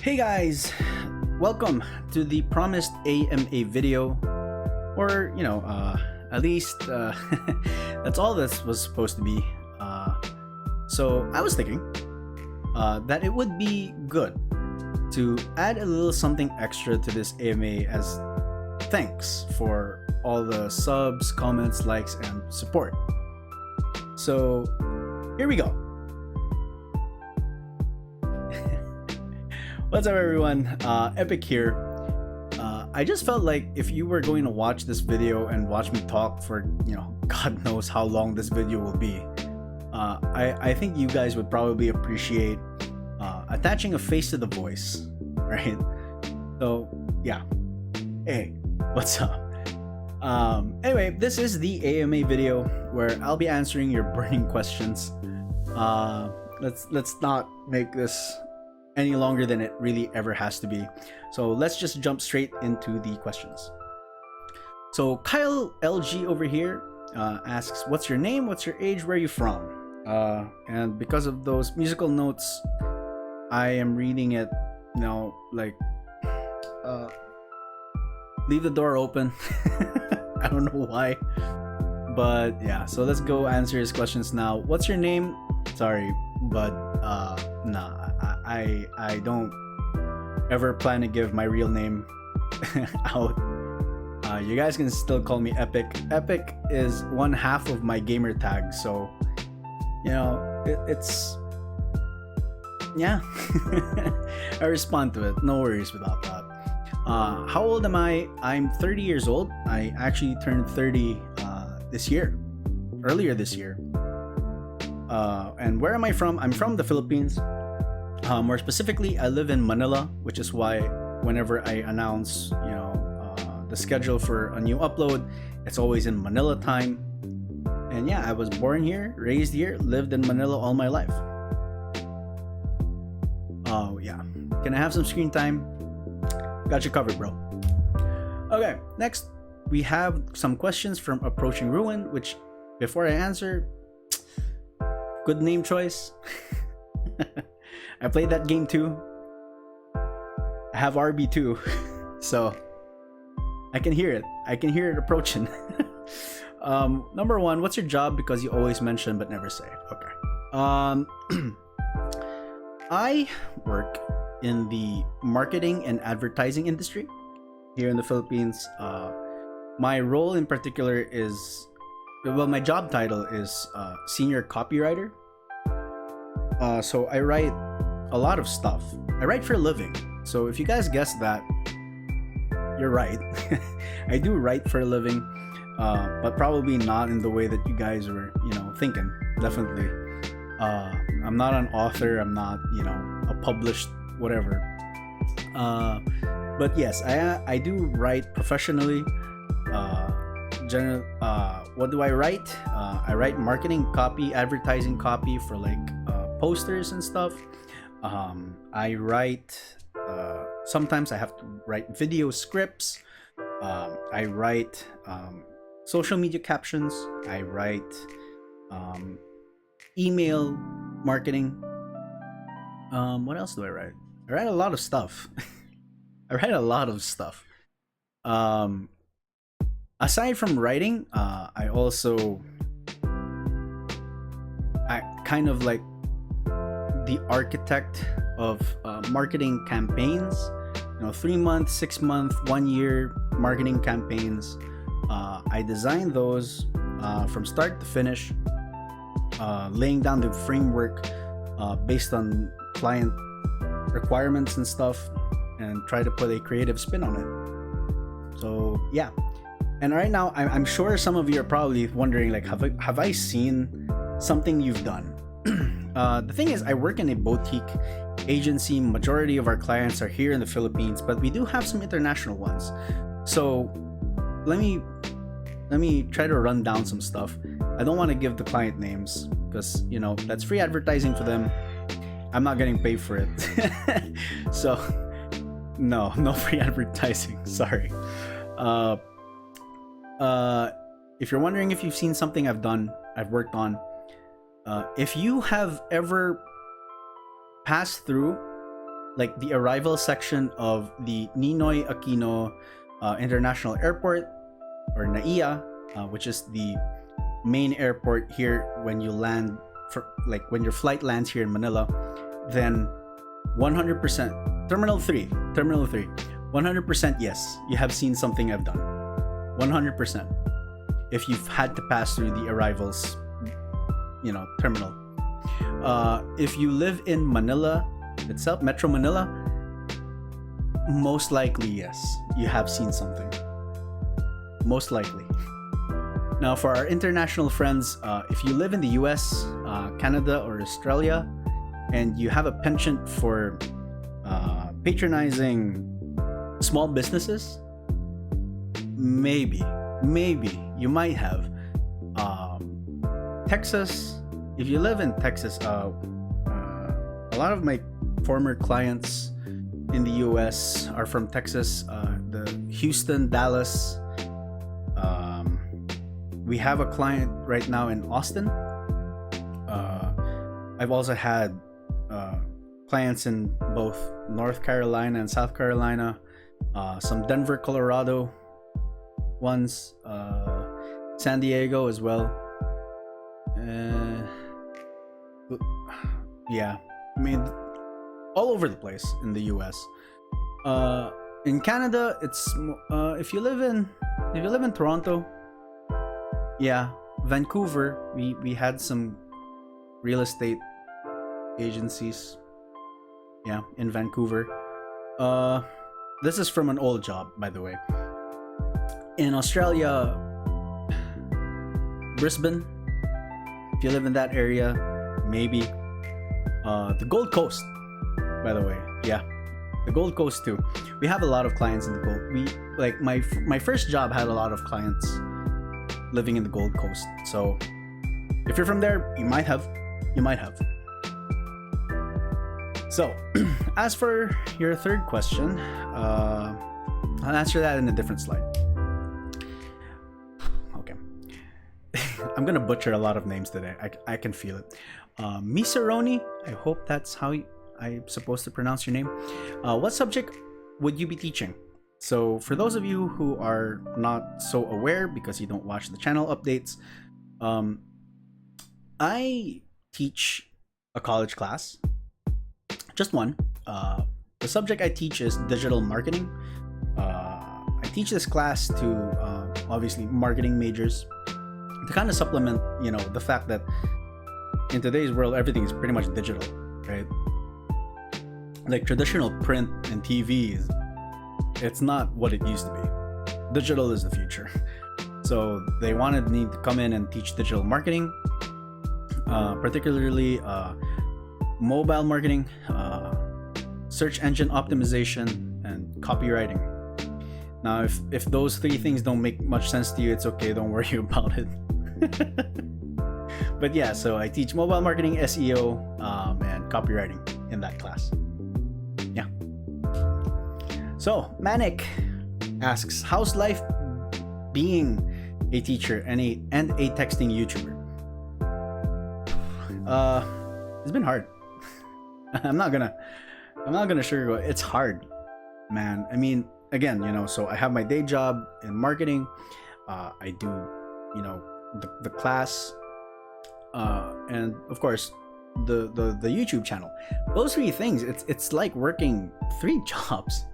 Hey guys, welcome to the promised AMA video, or at least that's all this was supposed to be. So I was thinking that it would be good to add a little something extra to this AMA as thanks for all the subs, comments, likes, and support. So here we go. What's up everyone, Epic here. I just felt like if you were going to watch this video and watch me talk for, God knows how long this video will be, I think you guys would probably appreciate attaching a face to the voice, right? So yeah, hey, what's up? Anyway, this is the AMA video where I'll be answering your burning questions. Let's not make this any longer than it really ever has to be. So let's just jump straight into the questions. So Kyle LG over here asks, what's your name, what's your age, where are you from? And because of those musical notes, I am reading it leave the door open. I don't know why, but yeah, so let's go answer his questions now. What's your name? Sorry, but nah, I don't ever plan to give my real name out. You guys can still call me Epic. Epic is one half of my gamer tag, so it's yeah. I respond to it, no worries about that. How old am I? I'm 30 years old. I actually turned 30 earlier this year. And where am I from? I'm from the Philippines. More specifically, I live in Manila, which is why whenever I announce, the schedule for a new upload, it's always in Manila time. And yeah, I was born here, raised here, lived in Manila all my life. Oh yeah, can I have some screen time? Got you covered, bro. Okay, next we have some questions from Approaching Ruin, which before I answer, good name choice. I played that game too. I have RB too, so I can hear it. I can hear it approaching. Number one, what's your job? Because you always mention but never say. Okay. I work in the marketing and advertising industry here in the Philippines. My role in particular is, my job title is senior copywriter. So I write a lot of stuff. I write for a living. So if you guys guessed that, you're right. I do write for a living, but probably not in the way that you guys were, thinking. Definitely. I'm not an author. I'm not, a published whatever. But yes, I do write professionally. What do I write? I write marketing copy, advertising copy for posters and stuff. I write, sometimes I have to write video scripts. I write social media captions. I write email marketing. What else do I write? I write a lot of stuff. I write a lot of stuff. Aside from writing, I kind of like the architect of marketing campaigns. 3-month, 6-month, 1-year marketing campaigns. I design those from start to finish, laying down the framework based on client requirements and stuff, and try to put a creative spin on it. So yeah. And right now, I'm sure some of you are probably wondering, have I seen something you've done? The thing is, I work in a boutique agency. Majority of our clients are here in the Philippines, but we do have some international ones. So let me try to run down some stuff. I don't want to give the client names because that's free advertising for them. I'm not getting paid for it. So no free advertising. Sorry. If you're wondering if you've seen something I've worked on, if you have ever passed through like the arrival section of the Ninoy Aquino International Airport, or NAIA, which is the main airport here when you land, like when your flight lands here in Manila, then 100% Terminal 3, 100% yes, you have seen something I've done. 100%. If you've had to pass through the arrivals, terminal. If you live in Manila itself, Metro Manila, most likely yes, you have seen something. Most likely. Now, for our international friends, if you live in the US, Canada, or Australia, and you have a penchant for patronizing small businesses, maybe you might have. Texas, if you live in Texas, a lot of my former clients in the US are from Texas, the Houston, Dallas. We have a client right now in Austin. I've also had clients in both North Carolina and South Carolina, some Denver, Colorado ones, San Diego as well. Yeah, I mean, all over the place in the US. In Canada, it's if you live in Toronto, yeah, Vancouver, we had some real estate agencies, yeah, in Vancouver. This is from an old job, by the way. In Australia, Brisbane, if you live in that area, maybe. The Gold Coast, by the way, yeah, the Gold Coast too. We have a lot of clients in the Gold. We like my first job had a lot of clients living in the Gold Coast. So if you're from there, you might have. So as for your third question, I'll answer that in a different slide. Okay. I'm gonna butcher a lot of names today. I can feel it. Misaroni, I hope that's how I'm supposed to pronounce your name. What subject would you be teaching? So for those of you who are not so aware because you don't watch the channel updates, I teach a college class, just one. The subject I teach is digital marketing. I teach this class to obviously marketing majors to kind of supplement, the fact that in today's world everything is pretty much digital, right? Like traditional print and TV it's not what it used to be. Digital is the future. So they wanted me to come in and teach digital marketing, particularly mobile marketing, search engine optimization, and copywriting. Now, if those three things don't make much sense to you, it's okay, don't worry about it. But yeah, so I teach mobile marketing, SEO, and copywriting in that class. Yeah. So Manic asks, how's life being a teacher and a texting YouTuber? It's been hard. I'm not gonna sugarcoat it. It's hard, man. I mean, again, so I have my day job in marketing. I do, the class, and of course the YouTube channel. Those three things, it's like working three jobs.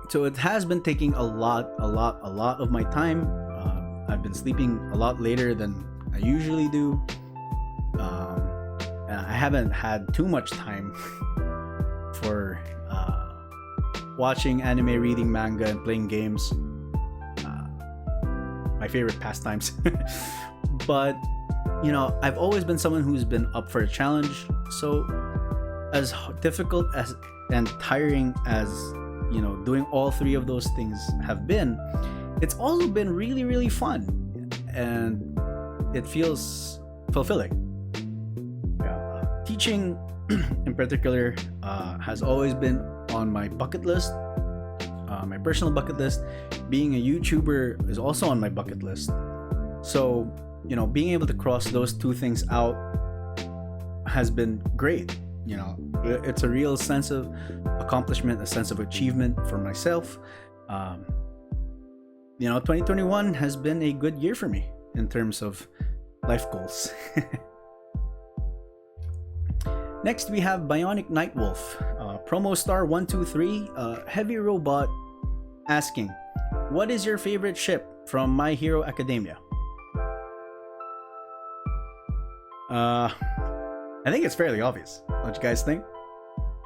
So it has been taking a lot of my time. I've been sleeping a lot later than I usually do. I haven't had too much time for watching anime, reading manga, and playing games. My favorite pastimes. But I've always been someone who's been up for a challenge. So as difficult as and tiring as doing all three of those things have been, it's also been really, really fun, and it feels fulfilling. Teaching in particular has always been on my bucket list, my personal bucket list. Being a YouTuber is also on my bucket list. So being able to cross those two things out has been great. It's a real sense of accomplishment, a sense of achievement for myself. 2021 has been a good year for me in terms of life goals. Next, we have Bionic Nightwolf, promo star 123, Heavy Robot, asking, "What is your favorite ship from My Hero Academia?" I think it's fairly obvious. Don't you guys think?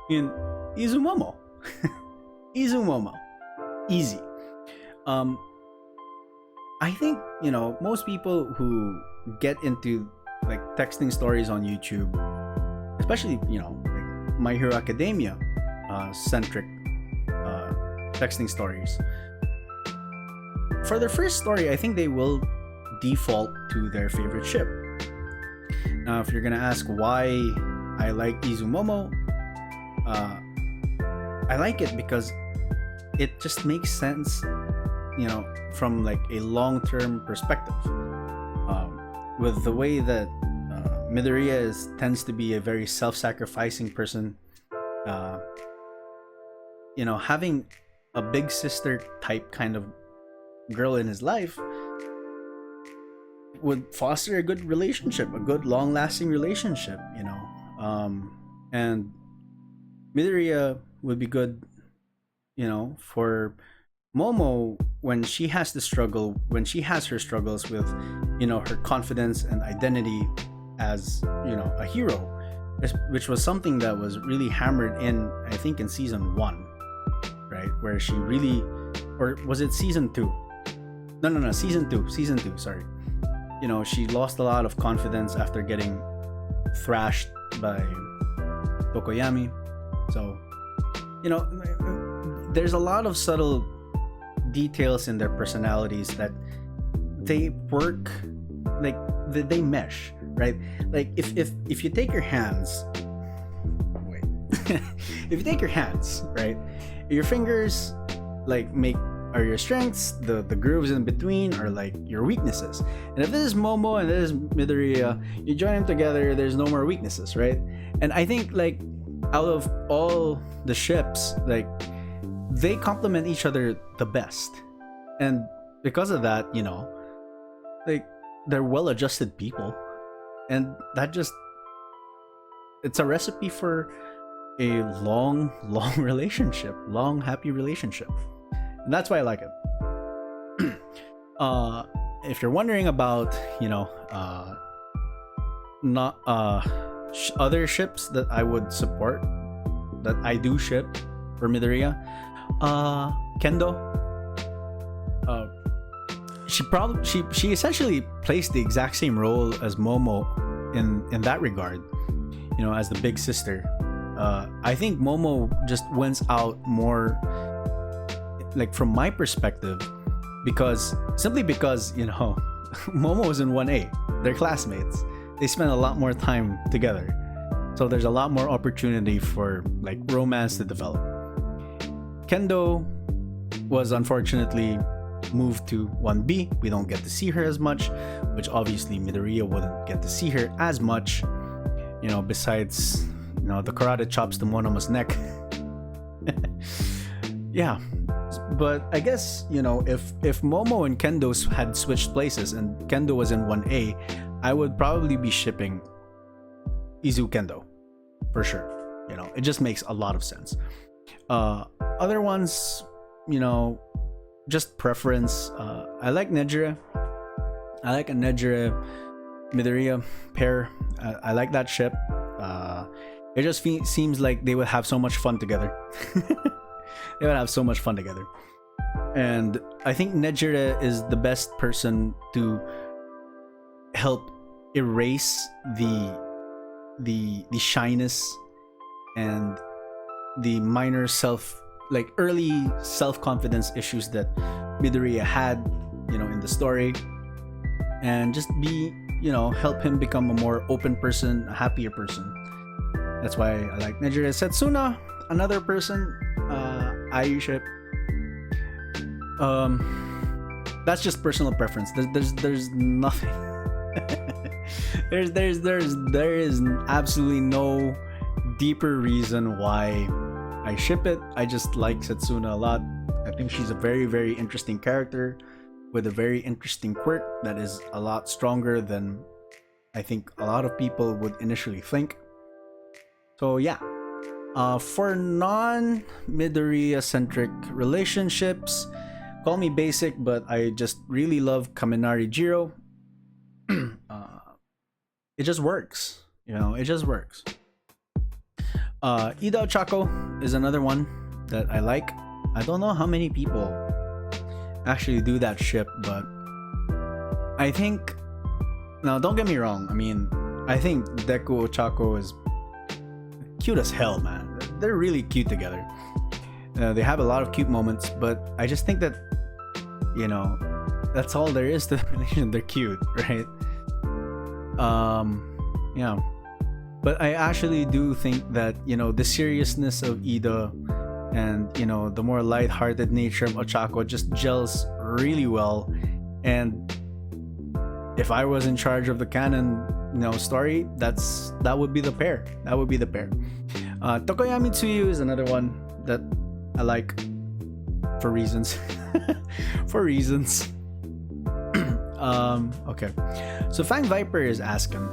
Izumomo. Izumomo. Easy. I think, most people who get into like texting stories on YouTube, especially, like My Hero Academia centric texting stories, for their first story, I think they will default to their favorite ship. Now, if you're gonna ask why I like Izumomo, I like it because it just makes sense, from like a long-term perspective. With the way that Midoriya tends to be a very self-sacrificing person, having a big sister type kind of girl in his life would foster a good relationship, a good long-lasting relationship, and Midoriya would be good, for Momo when she has her struggles with, her confidence and identity as, a hero, which was something that was really hammered in, I think, in season 1, right? Where she really, or was it season 2? No, season 2, sorry. She lost a lot of confidence after getting thrashed by Tokoyami. So, there's a lot of subtle details in their personalities that they work, like they mesh, right? Like if you take your hands, if you take your hands, right, your fingers like are your strengths, the grooves in between are like your weaknesses. And if this is Momo and this is Midoriya, you join them together, there's no more weaknesses, right? And I think like out of all the ships, like they complement each other the best. And because of that, like they're well-adjusted people. And that it's a recipe for a long relationship, long, happy relationship. And that's why I like it. If you're wondering about, other ships that I would support, that I do ship for Midoriya, Kendo. She essentially plays the exact same role as Momo in that regard, as the big sister. I think Momo just wins out more, like from my perspective, because Momo was in 1A, they're classmates, they spend a lot more time together, so there's a lot more opportunity for like romance to develop. Kendo was unfortunately moved to 1B. We don't get to see her as much, which obviously Midoriya wouldn't get to see her as much, besides the karate chops to Monoma's neck. Yeah, but I guess if Momo and Kendo had switched places and Kendo was in 1A, I would probably be shipping Izu Kendo for sure. It just makes a lot of sense. Other ones, just preference. I like Nejire. I like a Nejire Midoriya pair. I like that ship. It just seems like they would have so much fun together. They would have so much fun together. And I think Nejire is the best person to help erase the shyness and the minor early self-confidence issues that Midoriya had, in the story, and just help him become a more open person, a happier person. That's why I like Nejire. Setsuna, another person I ship. That's just personal preference. There's nothing. there is absolutely no deeper reason why I ship it. I just like Setsuna a lot. I think she's a very, very interesting character with a very interesting quirk that is a lot stronger than I think a lot of people would initially think. So yeah, for non-Midoriya-centric relationships, call me basic, but I just really love Kaminari Jiro. It just works, you know, it just works. Ida Ochako is another one that I like. I don't know how many people actually do that ship, but I think, now don't get me wrong, I mean, I think Deku Ochako is cute as hell, man. They're really cute together. They have a lot of cute moments, but I just think that, you know, that's all there is to the relation. They're cute, right? Yeah. But I actually do think that, you know, the seriousness of Ida and, you know, the more light-hearted nature of Ochako just gels really well. And if I was in charge of the canon, you know, story, that would be the pair. That would be the pair. Tokoyami Tsuyu is another one that I like for reasons. For reasons. Okay. So Fang Viper is asking,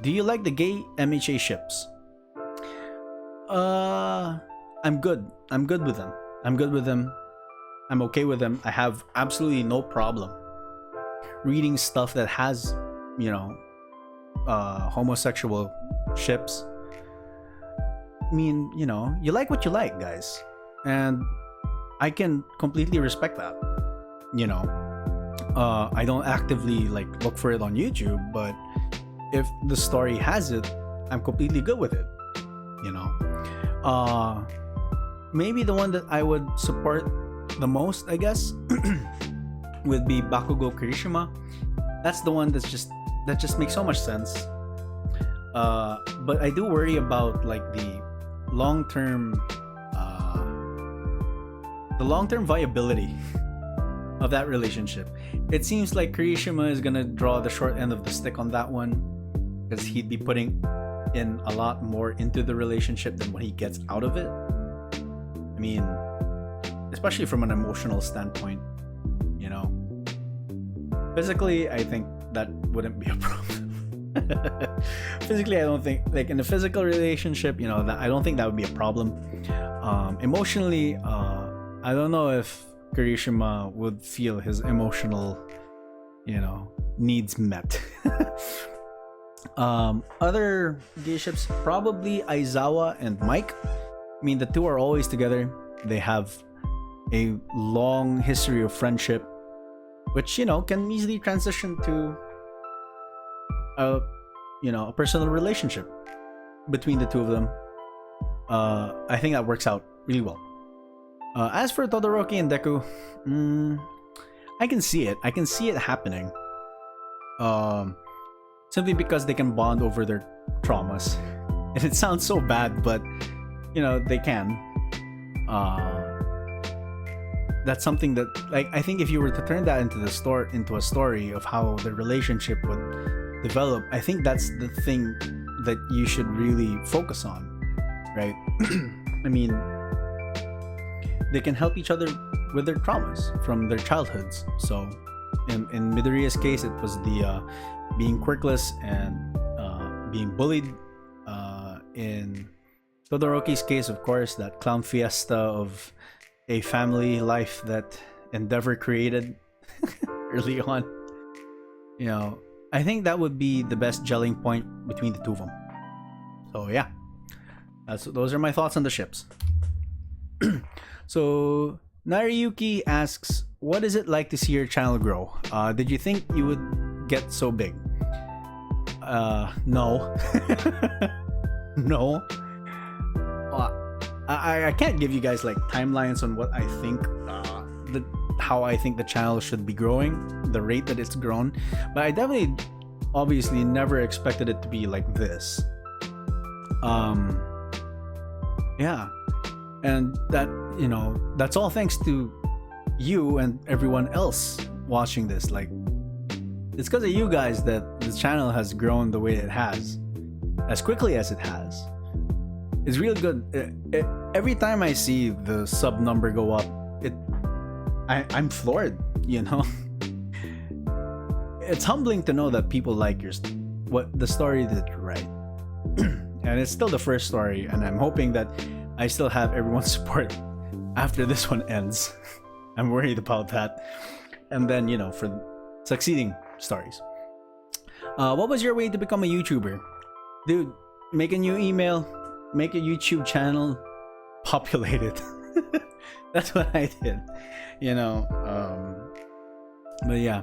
do you like the gay MHA ships? I'm good. I'm good with them. I'm good with them. I'm okay with them. I have absolutely no problem reading stuff that has, you know, homosexual ships. I mean, you know, you like what you like, guys, and I can completely respect that. You know, I don't actively like look for it on YouTube, but if the story has it, I'm completely good with it. You know, maybe the one that I would support the most, I guess, would be Bakugo Kirishima. That's the one that just makes so much sense. But I do worry about like the long-term viability of that relationship. It seems like Kirishima is gonna draw the short end of the stick on that one, because he'd be putting in a lot more into the relationship than what he gets out of it. I mean, especially from an emotional standpoint, you know. Physically, I think that wouldn't be a problem. Physically, I don't think, like in a physical relationship, you know, that I don't think that would be a problem. Emotionally, I don't know if Kirishima would feel his emotional, you know, needs met. Other gay ships, probably Aizawa and Mike. I mean, the two are always together. They have a long history of friendship, which, you know, can easily transition to a personal relationship between the two of them. I think that works out really well. As for Todoroki and Deku, I can see it. I can see it happening. Simply because they can bond over their traumas. And it sounds so bad, but you know, they can. That's something that, like, I think if you were to turn that into a story of how the relationship would develop, I think that's the thing that you should really focus on, right? I mean, they can help each other with their traumas from their childhoods. So in Midoriya's case, it was the being quirkless and being bullied. In Todoroki's case, of course, that clown fiesta of a family life that Endeavor created early on. You know, I think that would be the best gelling point between the two of them. So yeah, those are my thoughts on the ships. So Nariyuki asks, what is it like to see your channel grow? Did you think you would get so big? No. No. I can't give you guys like timelines on what I think, how I think the channel should be growing, the rate that it's grown, but I definitely, obviously, never expected it to be like this. Yeah, and that, you know, that's all thanks to you and everyone else watching this. Like, it's because of you guys that the channel has grown the way it has, as quickly as it has. It's real good. Every time I see the sub number go up, I'm floored. You know, it's humbling to know that people like what the story that you write, and it's still the first story, and I'm hoping that I still have everyone's support after this one ends. I'm worried about that, and then for succeeding stories. What was your way to become a YouTuber? Dude, make a new email, make a YouTube channel, populate it. That's what I did. But yeah,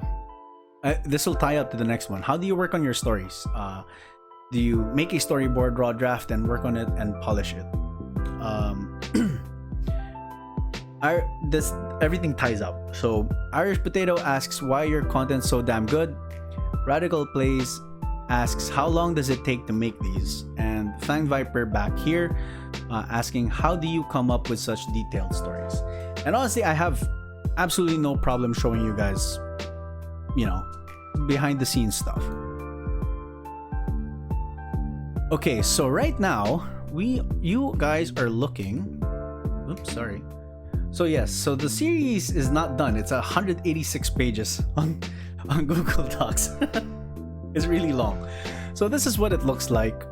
this will tie up to the next one. How do you work on your stories? Do you make a storyboard, raw draft, and work on it and polish it? Everything ties up. So Irish Potato asks why your content's so damn good. Radical Plays asks how long does it take to make these, and Fang Viper back here asking how do you come up with such detailed stories. And honestly, I have absolutely no problem showing you guys behind the scenes stuff. Okay, so right now you guys are looking, oops, sorry. So yes, so the series is not done. It's 186 pages on Google Docs. It's really long. So this is what it looks like.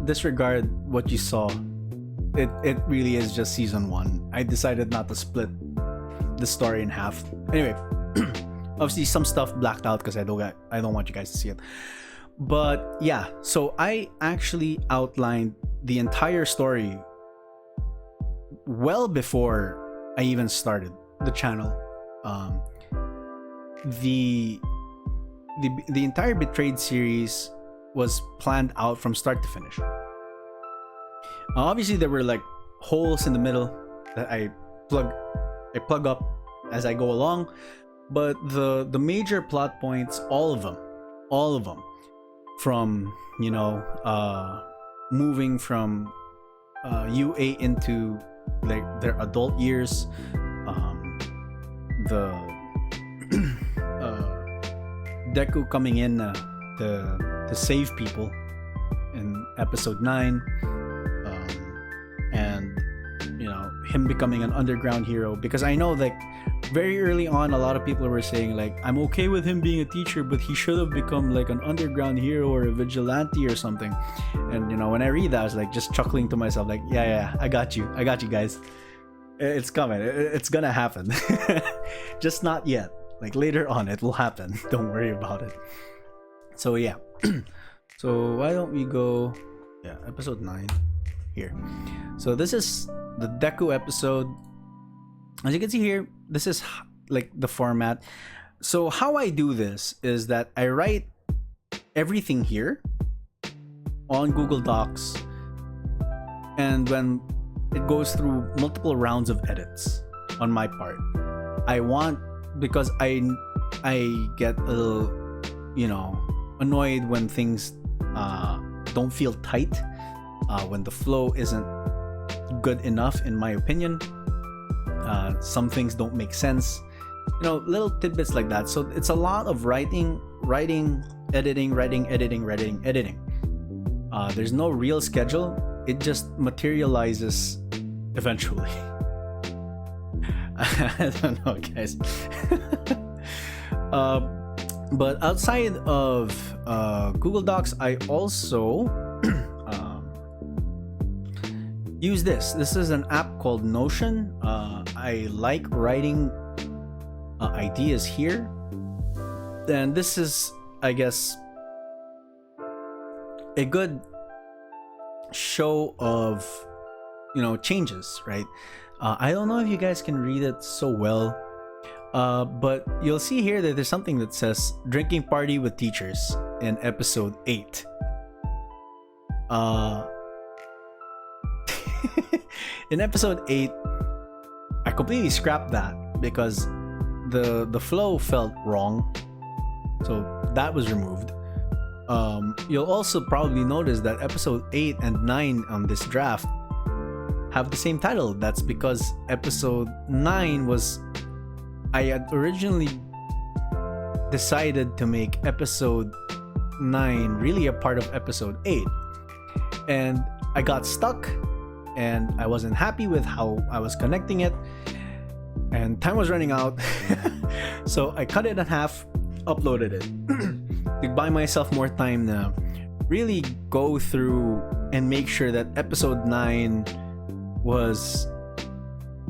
Disregard what you saw. It really is just season 1. I decided not to split the story in half. Anyway, obviously some stuff blacked out because I don't want you guys to see it. But yeah, so I actually outlined the entire story well before I even started the channel. The entire Betrayed series was planned out from start to finish. Obviously there were like holes in the middle that I plug up as I go along, but the major plot points, all of them, from moving from UA into like their adult years, the Deku coming in to save people in episode 9, and him becoming an underground hero, because I know like very early on a lot of people were saying like I'm okay with him being a teacher, but he should have become like an underground hero or a vigilante or something. And when I read that, I was like just chuckling to myself like yeah, I got you guys, it's coming, it's gonna happen. Just not yet, like later on it will happen. Don't worry about it. So yeah. So why don't we go episode 9 here. So this is the Deku episode. As you can see here, this is like the format. So how I do this is that I write everything here on Google Docs, and when it goes through multiple rounds of edits on my part, because I get a little annoyed when things don't feel tight, when the flow isn't good enough in my opinion. Some things don't make sense, little tidbits like that. So it's a lot of writing, editing. There's no real schedule. It just materializes eventually. I don't know, guys. But outside of Google Docs, I also use this. This is an app called Notion. I like writing ideas here. And this is, I guess, a good show of, changes, right? I don't know if you guys can read it so well, but you'll see here that there's something that says drinking party with teachers in episode 8. In episode 8, I completely scrapped that because the flow felt wrong, so that was removed. You'll also probably notice that episode 8 and 9 on this draft have the same title. That's because episode 9 was, I had originally decided to make episode 9 really a part of episode 8. And I got stuck and I wasn't happy with how I was connecting it. And time was running out. So I cut it in half, uploaded it to buy myself more time to really go through and make sure that episode 9 was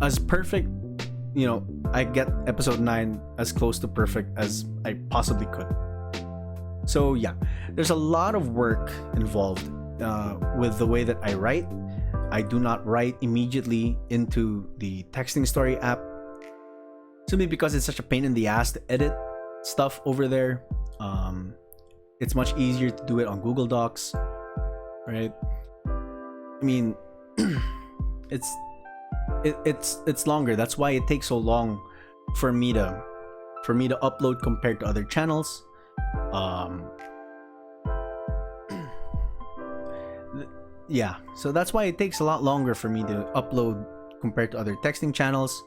as perfect. You know, I get episode 9 as close to perfect as I possibly could. So yeah, there's a lot of work involved with the way that I write. I do not write immediately into the texting story app, simply because it's such a pain in the ass to edit stuff over there. It's much easier to do it on Google Docs, right? I mean, it's longer. That's why it takes so long for me to upload compared to other channels. Yeah, so that's why it takes a lot longer for me to upload compared to other texting channels.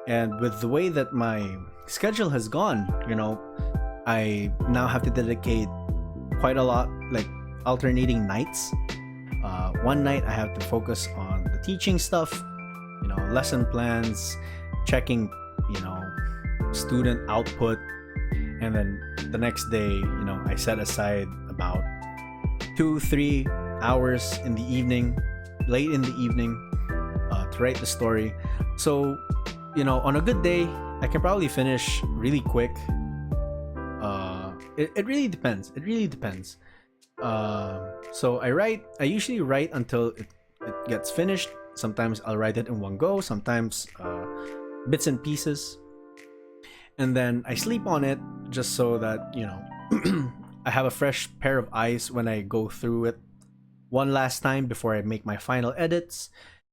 And with the way that my schedule has gone, you know, I now have to dedicate quite a lot, like alternating nights. One night I have to focus on the teaching stuff, you know, lesson plans, checking, you know, student output. And then the next day, you know, I set aside about 2-3 hours in the evening, late in the evening, to write the story. So, you know, on a good day, I can probably finish really quick. It really depends. It really depends. So I usually write until it gets finished. Sometimes I'll write it in one go, sometimes bits and pieces. And then I sleep on it just so that, you know, I have a fresh pair of eyes when I go through it one last time before I make my final edits.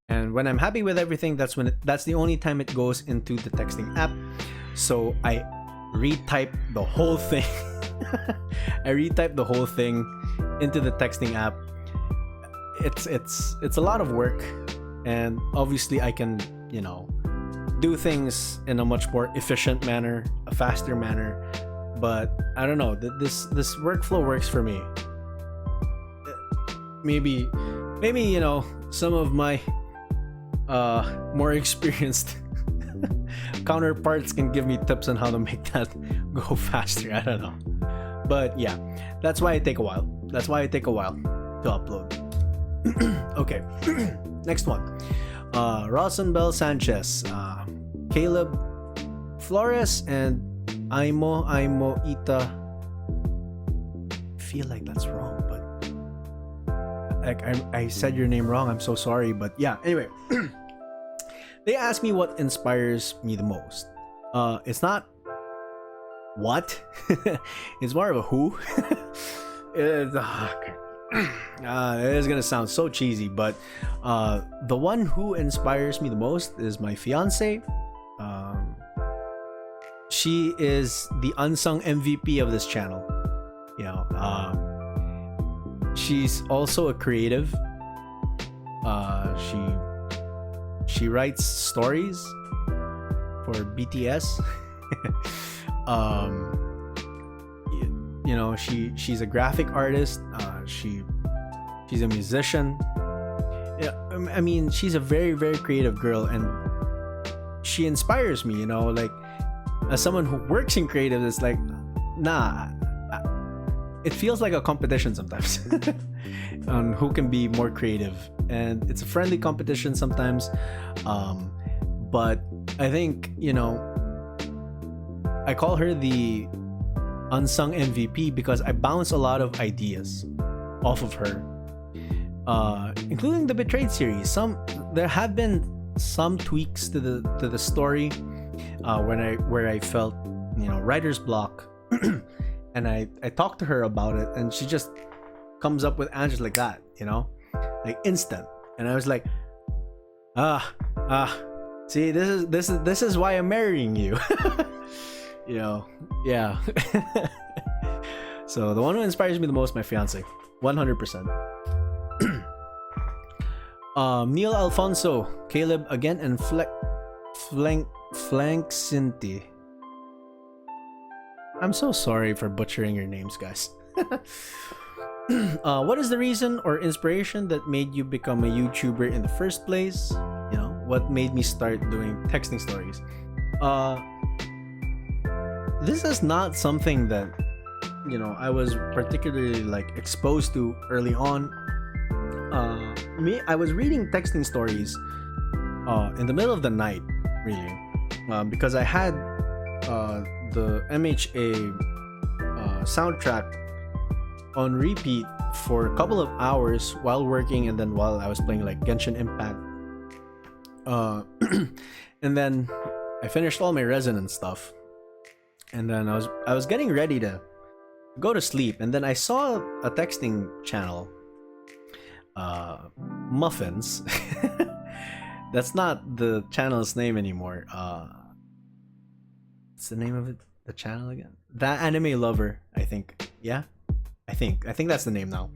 And when I'm happy with everything, that's the only time it goes into the texting app. So I retype the whole thing. I retype the whole thing into the texting app. It's a lot of work, and obviously I can, you know, do things in a much more efficient manner, a faster manner. But I don't know, this workflow works for me. Maybe you know, some of my more experienced counterparts can give me tips on how to make that go faster. I don't know, but yeah, that's why it take a while. That's why it take a while to upload. Okay, next one. Rosenbel Sanchez, Caleb Flores, and Aimo Ita. I feel like that's wrong, but like I said your name wrong. I'm so sorry, but yeah. Anyway, they asked me what inspires me the most. It's not what, it's more of a who. It is gonna sound so cheesy, but the one who inspires me the most is my fiance. She is the unsung MVP of this channel. You know, she's also a creative. She writes stories for BTS. You know, she's a graphic artist. She's a musician. Yeah, I mean, she's a very, very creative girl, and she inspires me. You know, like, as someone who works in creative, it's like, it feels like a competition sometimes on who can be more creative, and it's a friendly competition sometimes. But I think, you know, I call her the unsung MVP because I bounce a lot of ideas off of her, including the Betrayed series. There have been some tweaks to the story where I felt, you know, writer's block. And I talked to her about it, and she just comes up with answers like that, you know, like instant. And I was like, see, this is why I'm marrying you. You know, yeah. So the one who inspires me the most, my fiance, 100%. Neil Alfonso, Caleb again, and Flank Cinti. I'm so sorry for butchering your names, guys. What is the reason or inspiration that made you become a YouTuber in the first place? You know, what made me start doing texting stories? This is not something that, you know, I was particularly like exposed to early on. I was reading texting stories in the middle of the night, really, because I had the MHA soundtrack on repeat for a couple of hours while working, and then while I was playing like Genshin Impact. And then I finished all my resin and stuff, and then I was getting ready to go to sleep, and then I saw a texting channel, Muffins. That's not the channel's name anymore. What's the name of it? The channel again? That Anime Lover, I think. Yeah, I think that's the name now.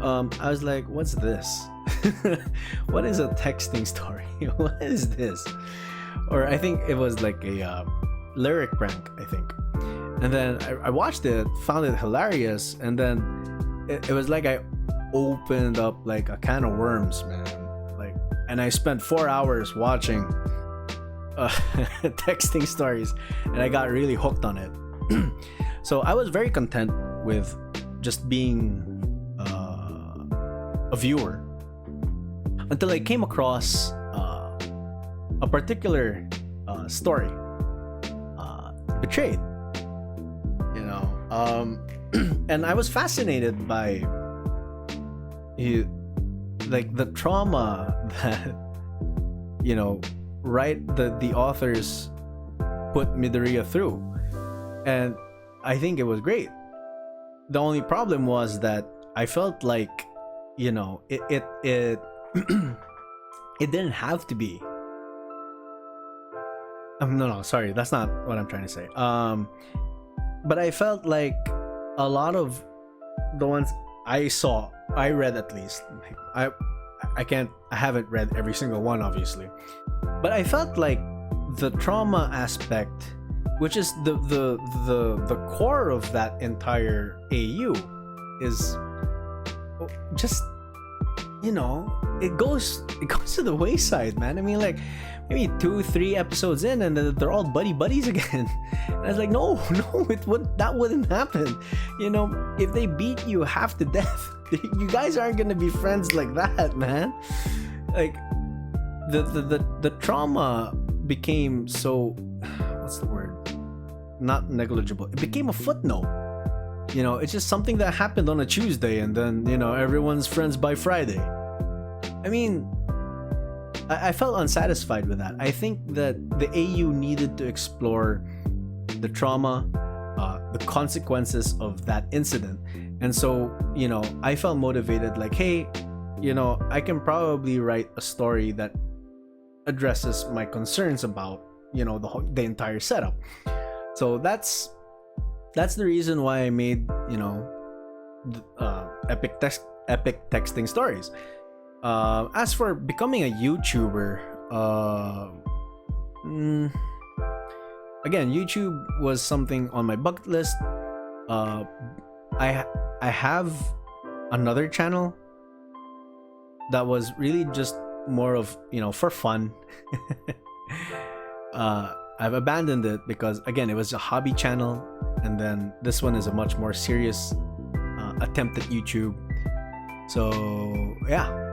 I was like, what's this? What is a texting story? What is this? Or I think it was like a lyric prank, I think. And then I watched it, found it hilarious, and then it was like I opened up like a can of worms, man. Like, and I spent 4 hours watching texting stories, and I got really hooked on it. So I was very content with just being a viewer until I came across a particular story, Betrayed. You know, and I was fascinated by like the trauma that, you know, the authors put Midoriya through, and I think it was great. The only problem was that I felt like, you know, it it didn't have to be. No, sorry, that's not what I'm trying to say. But I felt like a lot of the ones I read at least. I haven't read every single one, obviously, but I felt like the trauma aspect, which is the core of that entire AU, is just, you know, it goes to the wayside, man. I mean, like maybe 2-3 episodes in, and then they're all buddies again. And I was like, no, that wouldn't happen. You know, if they beat you half to death, you guys aren't gonna be friends like that, man. Like the trauma became so, what's the word? Not negligible. It became a footnote. You know, it's just something that happened on a Tuesday, and then, you know, everyone's friends by Friday. I mean, I felt unsatisfied with that. I think that the AU needed to explore the trauma, the consequences of that incident. And so, you know, I felt motivated, like, hey, you know, I can probably write a story that addresses my concerns about, you know, the entire setup. So that's the reason why I made, you know, epic texting stories. As for becoming a YouTuber, again, YouTube was something on my bucket list. I have another channel that was really just more of, you know, for fun. I've abandoned it because, again, it was a hobby channel, and then this one is a much more serious attempt at YouTube. So yeah.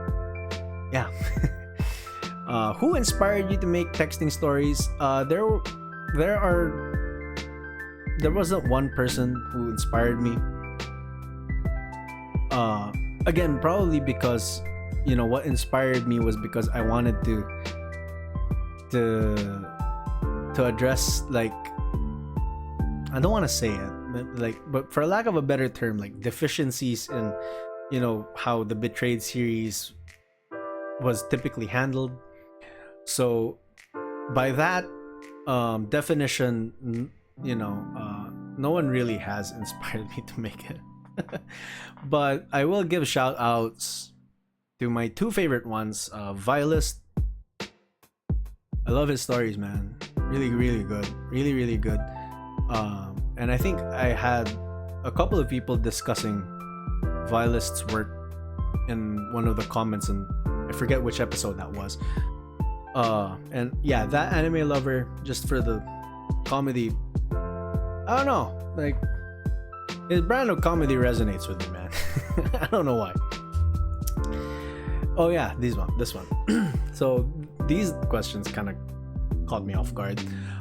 Who inspired you to make texting stories? There wasn't one person who inspired me. Again, probably because, you know, what inspired me was because I wanted to address, like, I don't want to say it, but for lack of a better term, like deficiencies in, you know, how the Betrayed series was typically handled. So by that definition, you know, no one really has inspired me to make it. But I will give shout outs to my two favorite ones. Vilist, I love his stories, man. Really good. Really good. And I think I had a couple of people discussing Violet's work in one of the comments, and I forget which episode that was. And yeah, that anime lover, just for the comedy, I don't know, like his brand of comedy resonates with me, man. I don't know why. Oh yeah, this one. So these questions kind of caught me off guard.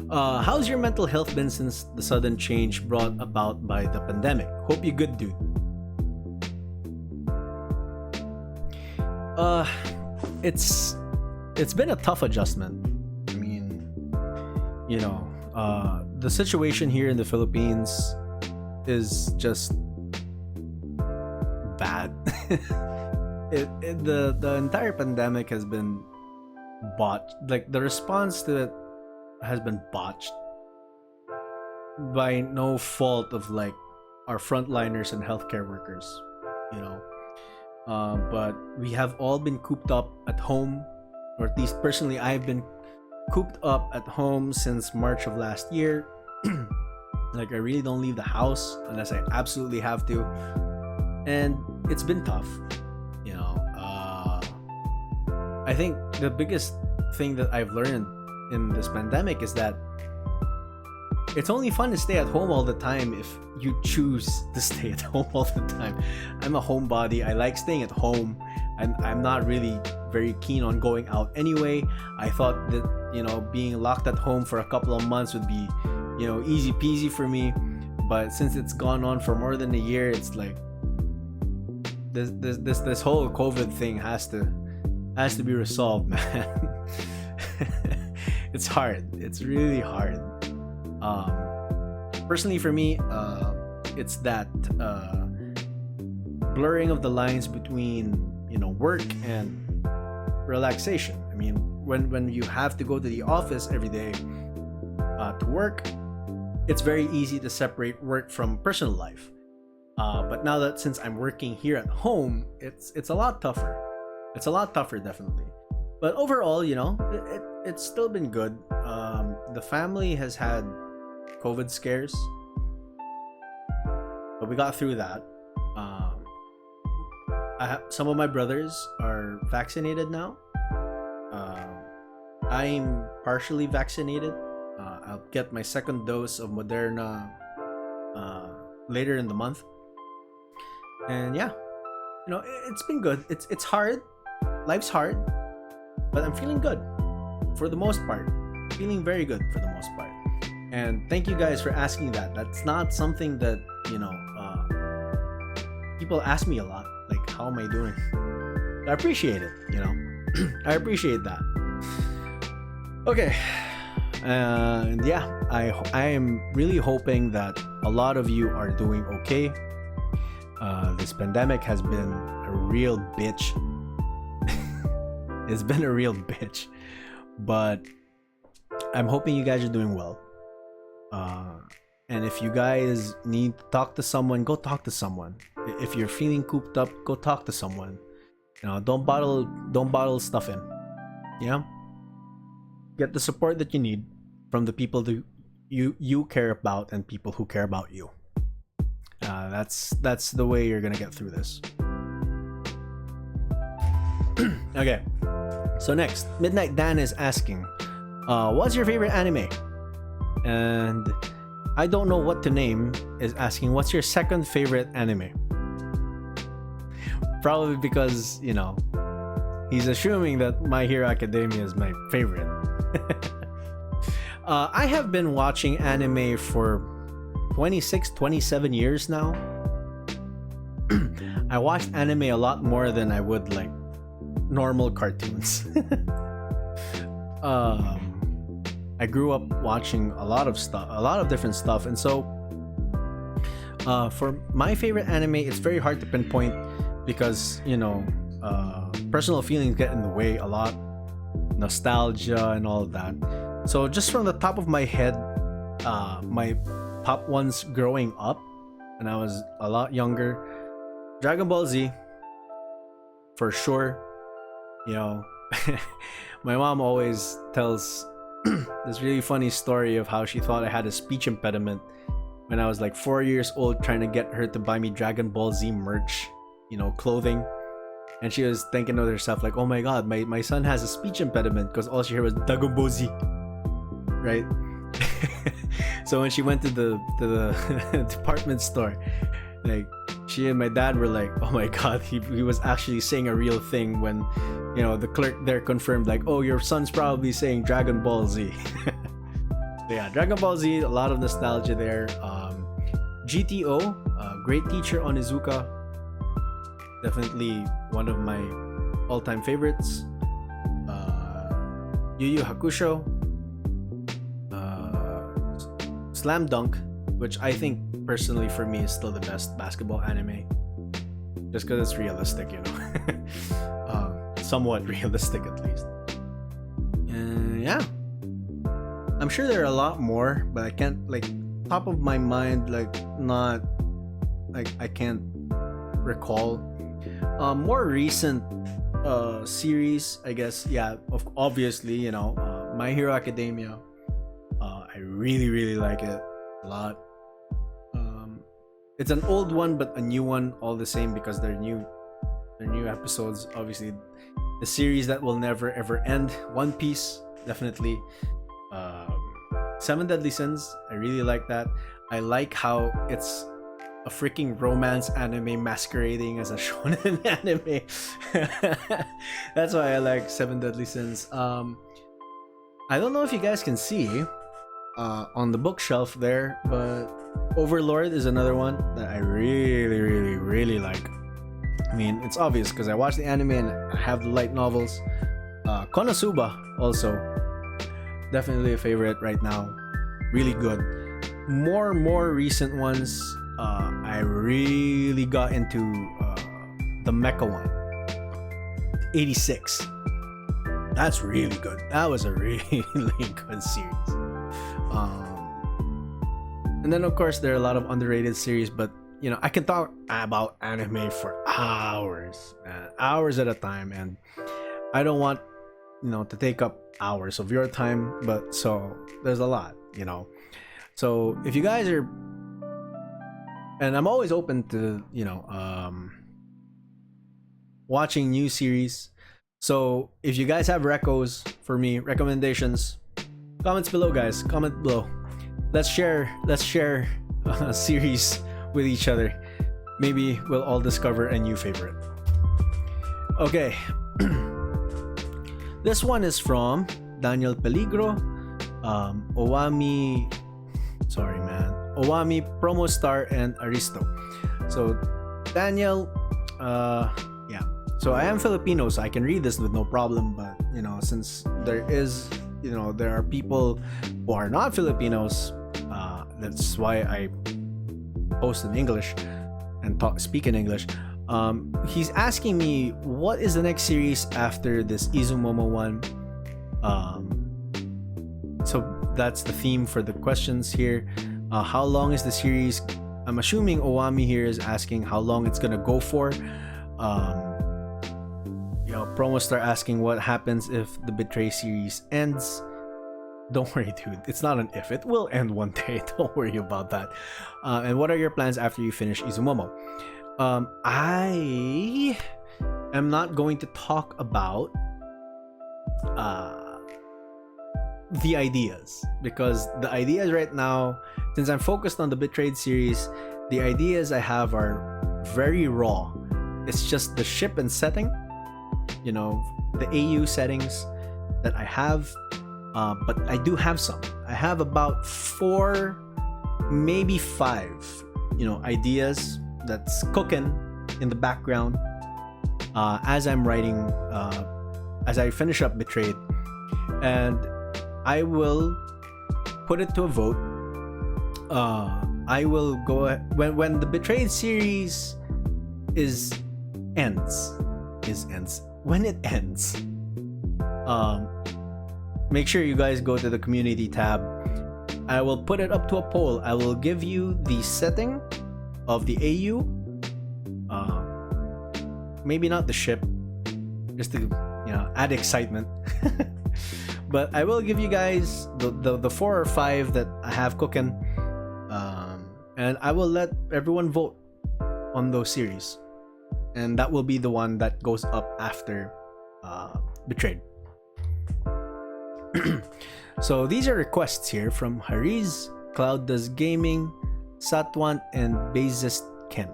How's your mental health been since the sudden change brought about by the pandemic? Hope you good, dude. It's been a tough adjustment. I mean, you know, the situation here in the Philippines is just bad. The entire pandemic has been botched. Like, the response to it has been botched by no fault of like our frontliners and healthcare workers, you know. But we have all been cooped up at home, or at least personally, I've been cooped up at home since March of last year. Like, I really don't leave the house unless I absolutely have to, and it's been tough, you know. I think the biggest thing that I've learned in this pandemic is that it's only fun to stay at home all the time if you choose to stay at home all the time. I'm a homebody. I like staying at home, and I'm not really very keen on going out anyway. I thought that, you know, being locked at home for a couple of months would be, you know, easy peasy for me. But since it's gone on for more than a year, it's like this whole COVID thing has to be resolved, man. It's hard. It's really hard. Personally for me, it's that blurring of the lines between, you know, work and relaxation. I mean, when you have to go to the office every day to work, it's very easy to separate work from personal life. But now that since I'm working here at home, it's a lot tougher. It's a lot tougher, definitely. But overall, you know, it's still been good. The family has had COVID scares, but we got through that. Some of my brothers are vaccinated now. I'm partially vaccinated. I'll get my second dose of Moderna later in the month. And yeah, you know, it's been good. It's hard. Life's hard, but I'm feeling good for the most part. Feeling very good for the most part. And thank you guys for asking that. That's not something that, you know, people ask me a lot. Like, how am I doing? I appreciate it, you know. I appreciate that. Okay. And yeah, I am really hoping that a lot of you are doing okay. This pandemic has been a real bitch. It's been a real bitch, but I'm hoping you guys are doing well. And if you guys need to talk to someone, go talk to someone. If you're feeling cooped up, go talk to someone. You know, don't bottle stuff in. You know, get the support that you need from the people that you care about and people who care about you. That's the way you're gonna get through this. Okay, so next, Midnight Dan is asking, what's your favorite anime? And I don't know what to name is asking, what's your second favorite anime? Probably because, you know, he's assuming that My Hero Academia is my favorite. I have been watching anime for 27 years now. I watched anime a lot more than I would like normal cartoons. I grew up watching a lot of different stuff, and so for my favorite anime, it's very hard to pinpoint because, you know, personal feelings get in the way a lot, nostalgia and all of that. So just from the top of my head, my top ones growing up when I was a lot younger, Dragon Ball Z for sure. You know, my mom always tells this really funny story of how she thought I had a speech impediment when I was like 4 years old, trying to get her to buy me Dragon Ball Z merch, clothing. And she was thinking of herself like, oh my god, my son has a speech impediment because all she heard was Dragon Ball Z, right? So when she went to the department store, like, she and my dad were like, oh my god, he was actually saying a real thing when, the clerk there confirmed like, oh, your son's probably saying Dragon Ball Z. So yeah, Dragon Ball Z, a lot of nostalgia there. GTO, great teacher Onizuka, definitely one of my all-time favorites. Yu Yu Hakusho, Slam Dunk, which I think personally for me is still the best basketball anime, just because it's realistic, somewhat realistic at least. Yeah, I'm sure there are a lot more, but I can't, like, top of my mind, like, not, like, I can't recall. More recent series, I guess, yeah, obviously, My Hero Academia. I really, really like it a lot. It's an old one, but a new one all the same, because they're new episodes. Obviously, the series that will never ever end. One Piece, definitely. Seven Deadly Sins, I really like that. I like how it's a freaking romance anime masquerading as a shonen anime. That's why I like Seven Deadly Sins. I don't know if you guys can see on the bookshelf there, but Overlord is another one that I really, really, really like. I mean, it's obvious because I watched the anime and I have the light novels. Konosuba also, definitely a favorite right now. Really good. More recent ones, I really got into the mecha one, 86. That's really good. That was a really good series. And then of course there are a lot of underrated series, but I can talk about anime for hours, man, hours at a time, and I don't want to take up hours of your time, but so there's a lot, so if you guys are, and I'm always open to watching new series, so if you guys have recos for me, recommendations, comments below, guys, comment below. Let's share a series with each other. Maybe we'll all discover a new favorite. Okay. This one is from Daniel Peligro, Owami Promo Star, and Aristo. So Daniel, yeah, so I am Filipino, so I can read this with no problem, but since there are people who are not Filipinos, that's why I post in English and speak in English. He's asking me, what is the next series after this Izumomo one? So that's the theme for the questions here. How long is the series? I'm assuming Owami here is asking how long it's gonna go for. Promo Star asking what happens if the Betray series ends. Don't worry, dude. It's not an if. It will end one day. Don't worry about that. And what are your plans after you finish Izumomo? I am not going to talk about the ideas, because the ideas right now, since I'm focused on the Betrayed series, the ideas I have are very raw. It's just the ship and setting, the AU settings that I have. But I do have some. I have about 4, maybe 5, ideas that's cooking in the background as I'm writing, as I finish up Betrayed, and I will put it to a vote. I will go when the Betrayed series ends. When it ends, make sure you guys go to the community tab. I will put it up to a poll. I will give you the setting of the AU. Maybe not the ship, just to add excitement. But I will give you guys the 4 or 5 that I have cooking. and I will let everyone vote on those series, and that will be the one that goes up after Betrayed. So these are requests here from Hariz, Cloud Does Gaming, Satwan, and Basist Ken.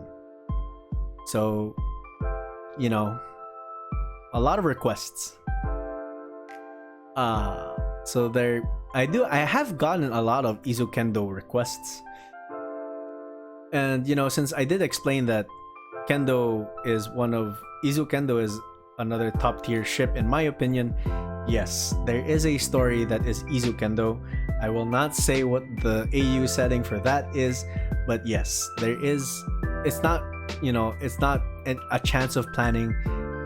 So, you know, a lot of requests. So there, I have gotten a lot of Izukendo requests, and you know, since I did explain that Izukendo is another top tier ship in my opinion. Yes, there is a story that is Izukendo. I will not say what the AU setting for that is, but yes, there is. It's not, you know, it's not a chance of planning.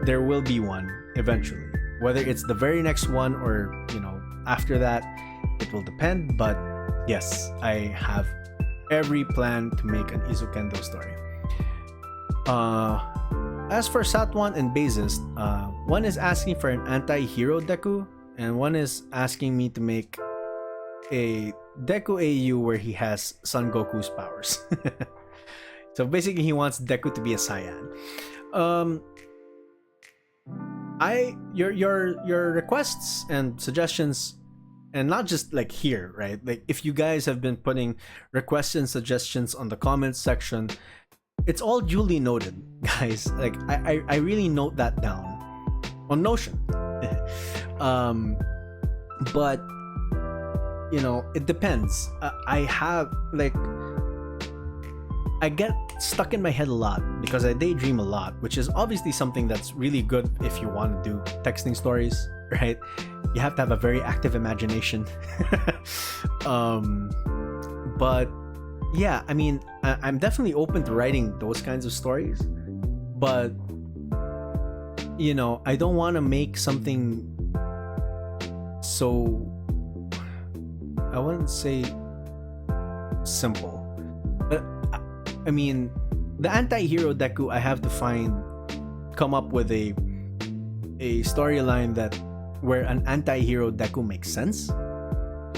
There will be one eventually. Whether it's the very next one or, you know, after that, it will depend. But yes, I have every plan to make an Izukendo story. As for Satwan and Basist, one is asking for an anti-hero Deku, and one is asking me to make a Deku AU where he has Son Goku's powers. So basically, he wants Deku to be a Saiyan. Your requests and suggestions, and not just like here, right? Like if you guys have been putting requests and suggestions on the comments section, it's all duly noted, guys. Like I really note that down on Notion. But you know, it depends. I get stuck in my head a lot because I daydream a lot, which is obviously something that's really good if you want to do texting stories, right? You have to have a very active imagination. But yeah, I mean, I'm definitely open to writing those kinds of stories, but you know, I don't want to make something so, I wouldn't say simple, but I mean, the anti-hero Deku, I have to come up with a storyline that where an anti-hero Deku makes sense.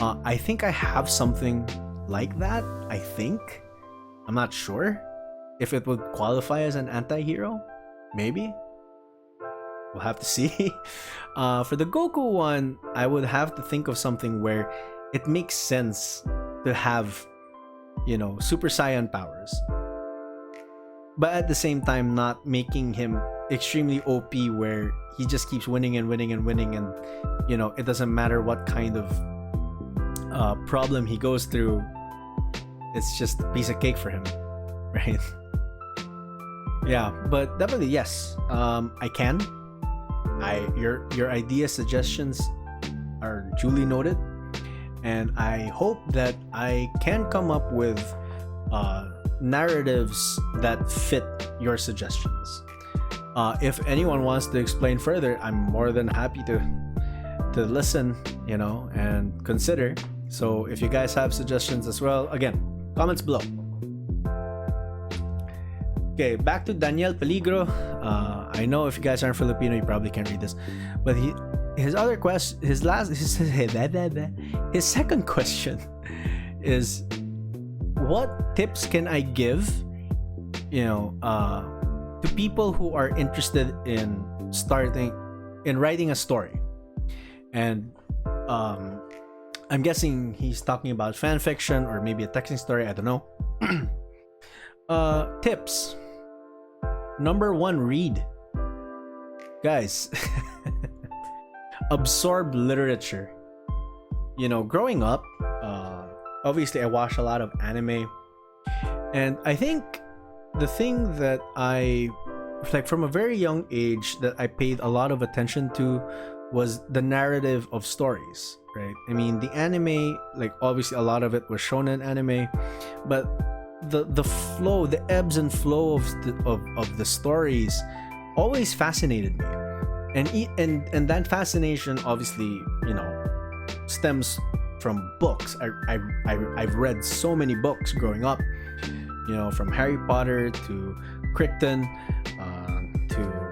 I think I have something like that. I think, I'm not sure if it would qualify as an anti-hero. Maybe we'll have to see. For the Goku one, I would have to think of something where it makes sense to have, you know, Super Saiyan powers, but at the same time not making him extremely OP where he just keeps winning and winning and winning, and you know, it doesn't matter what kind of problem he goes through, it's just a piece of cake for him, right? Yeah, but definitely yes, I can. Your idea suggestions are duly noted, and I hope that I can come up with narratives that fit your suggestions. If anyone wants to explain further, I'm more than happy to listen, you know, and consider. So if you guys have suggestions as well, again, comments below. Okay, back to Daniel Peligro. I know if you guys aren't Filipino, you probably can't read this, but his second question is, what tips can I give, you know, to people who are interested in writing a story? And I'm guessing he's talking about fan fiction or maybe a texting story, I don't know. Tips. Number 1, read. Guys, absorb literature. You know, growing up, obviously I watched a lot of anime, and I think the thing that I, like, from a very young age that I paid a lot of attention to was the narrative of stories, right? I mean, the anime, like, obviously a lot of it was shonen anime, but the flow, the ebbs and flow of the stories always fascinated me, and that fascination obviously, you know, stems from books. I've read so many books growing up, you know, from Harry Potter to Crichton, to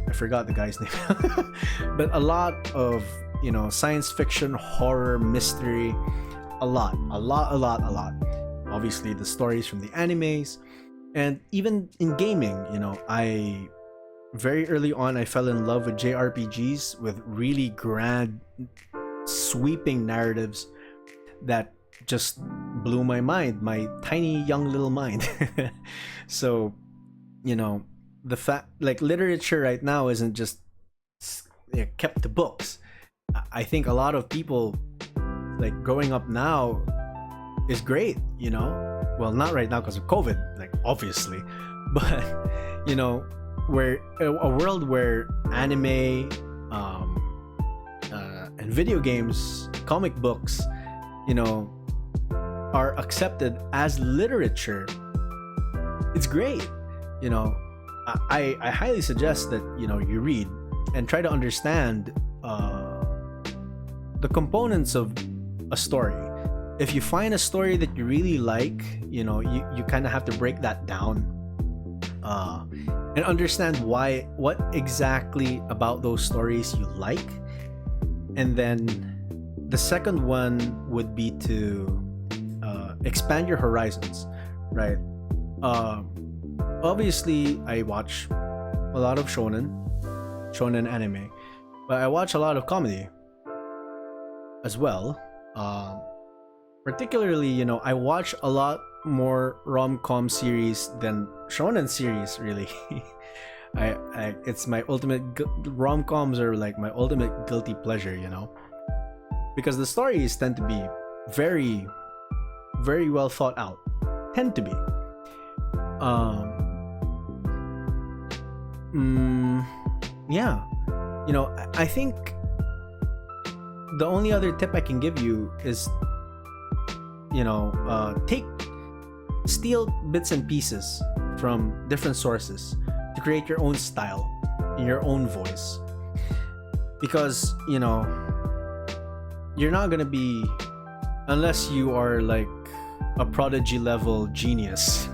I forgot the guy's name, but a lot of, you know, science fiction, horror, mystery, a lot. Obviously obviously the stories from the animes, and even in gaming, I very early on I fell in love with JRPGs with really grand, sweeping narratives that just blew my mind, my tiny young little mind. So, the fact, like, literature right now isn't just kept to books. I think a lot of people, like, growing up now is great, well, not right now because of COVID, like, obviously, but where a world where anime, and video games, comic books, are accepted as literature, it's great. I highly suggest that you read and try to understand the components of a story. If you find a story that you really like, you kind of have to break that down and understand what exactly about those stories you like. And then the second one would be to expand your horizons, right? Obviously, I watch a lot of shonen anime, but I watch a lot of comedy as well. Particularly, I watch a lot more rom-com series than shonen series, really. It's my ultimate rom-coms are like my ultimate guilty pleasure, because the stories tend to be very, very well thought out. Tend to be. Yeah. I think the only other tip I can give you is, steal bits and pieces from different sources to create your own style in your own voice. Because, you're not gonna be, unless you are like a prodigy level genius,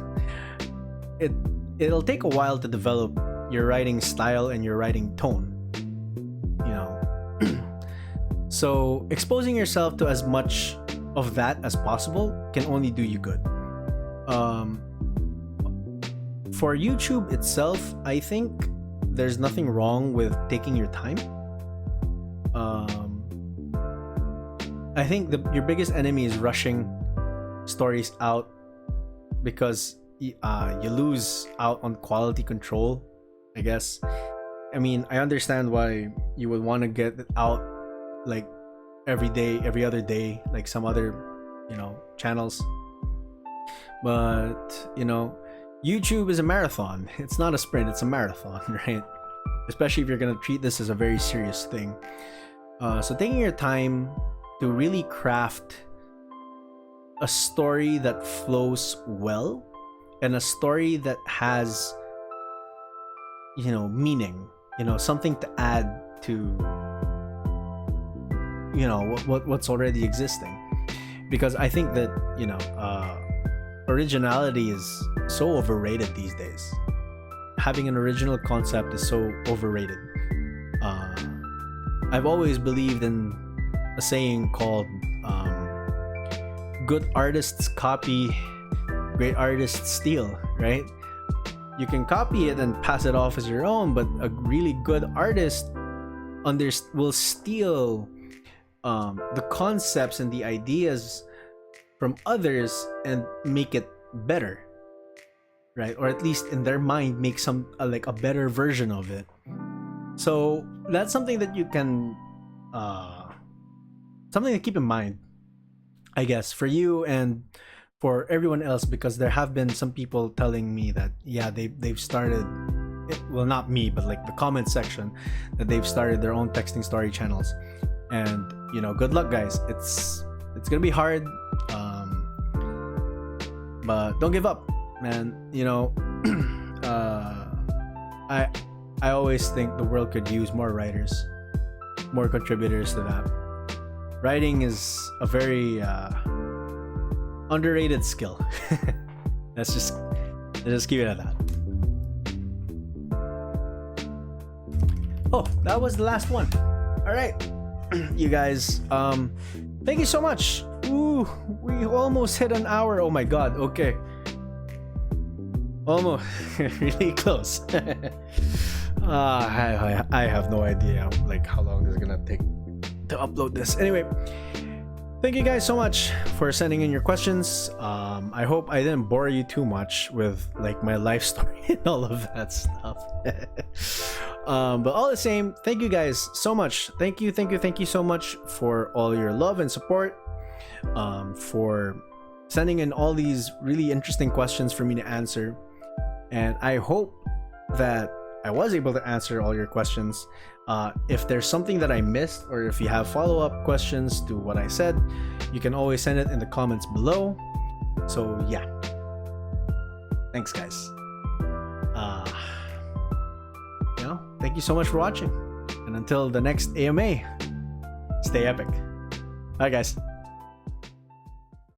it'll take a while to develop your writing style and your writing tone. So exposing yourself to as much of that as possible can only do you good. For YouTube itself, I think there's nothing wrong with taking your time. I think your biggest enemy is rushing stories out, because you lose out on quality control, I guess. I mean, I understand why you would want to get it out like every day, every other day, like some other, channels. But, YouTube is a marathon. It's not a sprint, it's a marathon, right? Especially if you're going to treat this as a very serious thing. So taking your time to really craft a story that flows well, and a story that has, meaning, something to add to, what's already existing. Because I think that, originality is so overrated these days. Having an original concept is so overrated. I've always believed in a saying called good artists copy, great artists steal, right? You can copy it and pass it off as your own, but a really good artist will steal the concepts and the ideas from others and make it better, right? Or at least in their mind make some like a better version of it. So that's something that you can something to keep in mind, I guess, for you and for everyone else, because there have been some people telling me that they've started, well, not me, but like the comment section, that they've started their own texting story channels. And good luck, guys. It's gonna be hard, but don't give up, man. I always think the world could use more writers, more contributors to that. Writing is a very underrated skill. let's just keep it at that. Oh, that was the last one. All right. You guys, thank you so much Ooh, we almost hit an hour. Oh my god. Okay. Almost. Really close. I have no idea like how long this is gonna take to upload this. Anyway, thank you guys so much for sending in your questions. I hope I didn't bore you too much with like my life story and all of that stuff. But all the same, thank you guys so much. Thank you so much for all your love and support. For sending in all these really interesting questions for me to answer. And I hope that I was able to answer all your questions. If there's something that I missed, or if you have follow-up questions to what I said, you can always send it in the comments below. So yeah, thanks guys. Thank you so much for watching, and until the next AMA, stay epic. Bye guys.